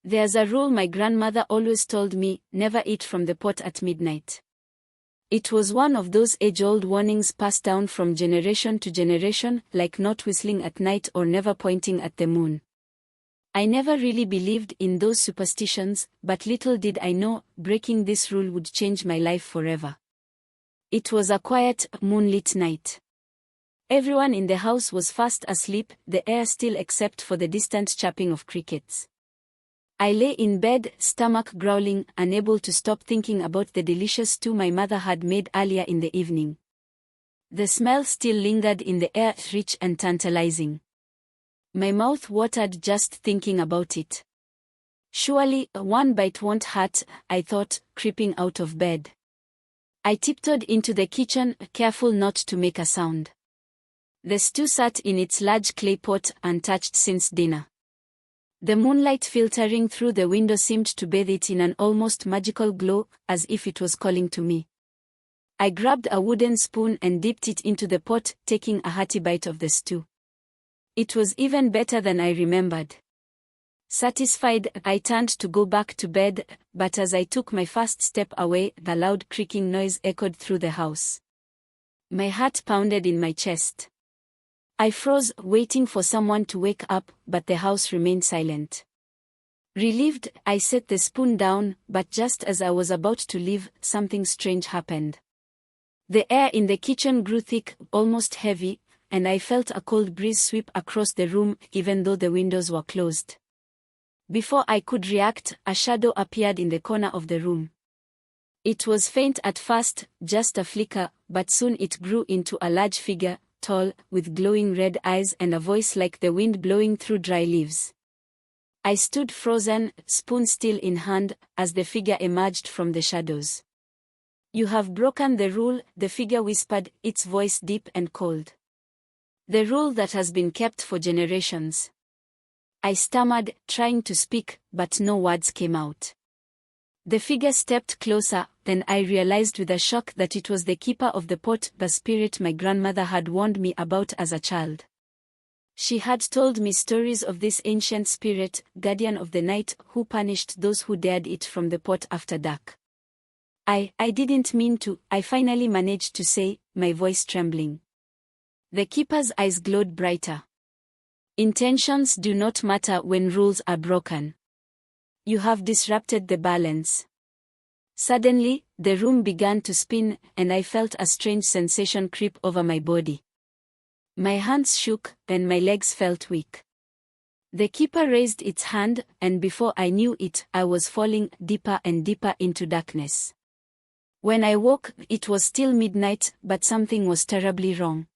There's a rule my grandmother always told me: never eat from the pot at midnight. It was one of those age-old warnings passed down from generation to generation, like not whistling at night or never pointing at the moon. I never really believed in those superstitions, but little did I know, breaking this rule would change my life forever. It was a quiet, moonlit night. Everyone in the house was fast asleep, the air still except for the distant chirping of crickets. I lay in bed, stomach growling, unable to stop thinking about the delicious stew my mother had made earlier in the evening. The smell still lingered in the air, rich and tantalizing. My mouth watered just thinking about it. Surely, one bite won't hurt, I thought, creeping out of bed. I tiptoed into the kitchen, careful not to make a sound. The stew sat in its large clay pot, untouched since dinner. The moonlight filtering through the window seemed to bathe it in an almost magical glow, as if it was calling to me. I grabbed a wooden spoon and dipped it into the pot, taking a hearty bite of the stew. It was even better than I remembered. Satisfied, I turned to go back to bed, but as I took my first step away, the loud creaking noise echoed through the house. My heart pounded in my chest. I froze, waiting for someone to wake up, but the house remained silent. Relieved, I set the spoon down, but just as I was about to leave, something strange happened. The air in the kitchen grew thick, almost heavy, and I felt a cold breeze sweep across the room, even though the windows were closed. Before I could react, a shadow appeared in the corner of the room. It was faint at first, just a flicker, but soon it grew into a large figure, tall, with glowing red eyes and a voice like the wind blowing through dry leaves. I stood frozen, spoon still in hand, as the figure emerged from the shadows. "You have broken the rule," the figure whispered, its voice deep and cold. "The rule that has been kept for generations." I stammered, trying to speak, but no words came out. The figure stepped closer, then I realized with a shock that it was the keeper of the pot, the spirit my grandmother had warned me about as a child. She had told me stories of this ancient spirit, guardian of the night, who punished those who dared eat from the pot after dark. I didn't mean to," I finally managed to say, my voice trembling. The keeper's eyes glowed brighter. "Intentions do not matter when rules are broken. You have disrupted the balance." Suddenly, the room began to spin, and I felt a strange sensation creep over my body. My hands shook, and my legs felt weak. The keeper raised its hand, and before I knew it, I was falling deeper and deeper into darkness. When I woke, it was still midnight, but something was terribly wrong.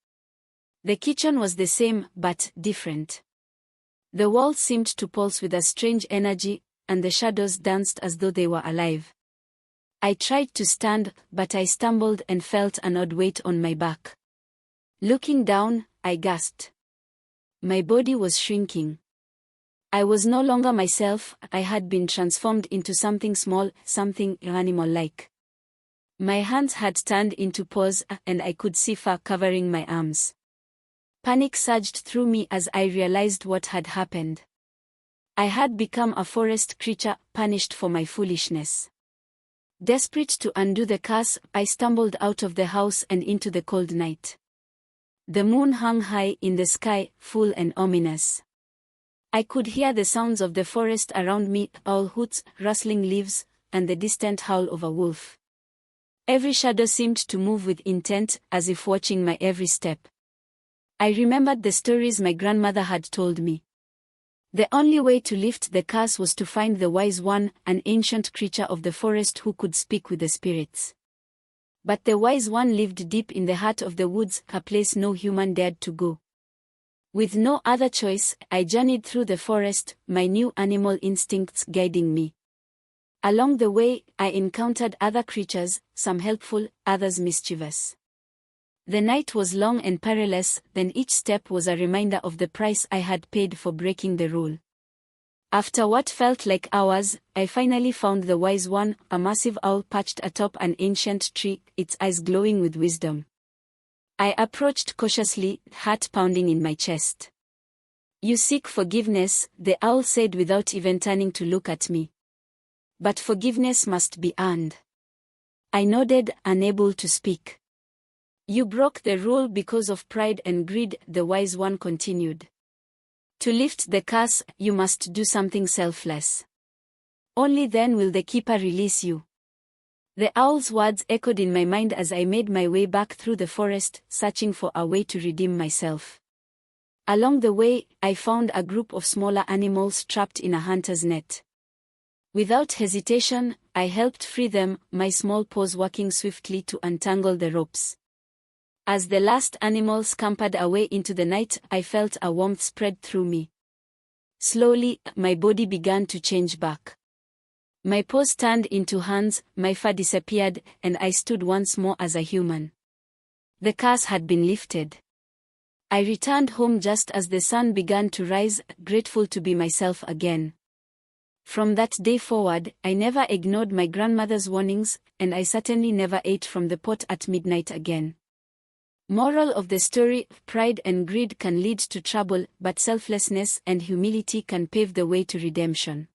The kitchen was the same, but different. The walls seemed to pulse with a strange energy, and the shadows danced as though they were alive. I tried to stand, but I stumbled and felt an odd weight on my back. Looking down, I gasped. My body was shrinking. I was no longer myself, I had been transformed into something small, something animal-like. My hands had turned into paws, and I could see fur covering my arms. Panic surged through me as I realized what had happened. I had become a forest creature, punished for my foolishness. Desperate to undo the curse, I stumbled out of the house and into the cold night. The moon hung high in the sky, full and ominous. I could hear the sounds of the forest around me, owl hoots, rustling leaves, and the distant howl of a wolf. Every shadow seemed to move with intent, as if watching my every step. I remembered the stories my grandmother had told me. The only way to lift the curse was to find the Wise One, an ancient creature of the forest who could speak with the spirits. But the Wise One lived deep in the heart of the woods, a place no human dared to go. With no other choice, I journeyed through the forest, my new animal instincts guiding me. Along the way, I encountered other creatures, some helpful, others mischievous. The night was long and perilous, then each step was a reminder of the price I had paid for breaking the rule. After what felt like hours, I finally found the Wise One, a massive owl perched atop an ancient tree, its eyes glowing with wisdom. I approached cautiously, heart pounding in my chest. You seek forgiveness, the owl said without even turning to look at me. But forgiveness must be earned. I nodded, unable to speak. You broke the rule because of pride and greed, the wise one continued. To lift the curse, you must do something selfless. Only then will the keeper release you. The owl's words echoed in my mind as I made my way back through the forest, searching for a way to redeem myself. Along the way, I found a group of smaller animals trapped in a hunter's net. Without hesitation, I helped free them, my small paws working swiftly to untangle the ropes. As the last animal scampered away into the night, I felt a warmth spread through me. Slowly, my body began to change back. My paws turned into hands, my fur disappeared, and I stood once more as a human. The curse had been lifted. I returned home just as the sun began to rise, grateful to be myself again. From that day forward, I never ignored my grandmother's warnings, and I certainly never ate from the pot at midnight again. Moral of the story: pride and greed can lead to trouble, but selflessness and humility can pave the way to redemption.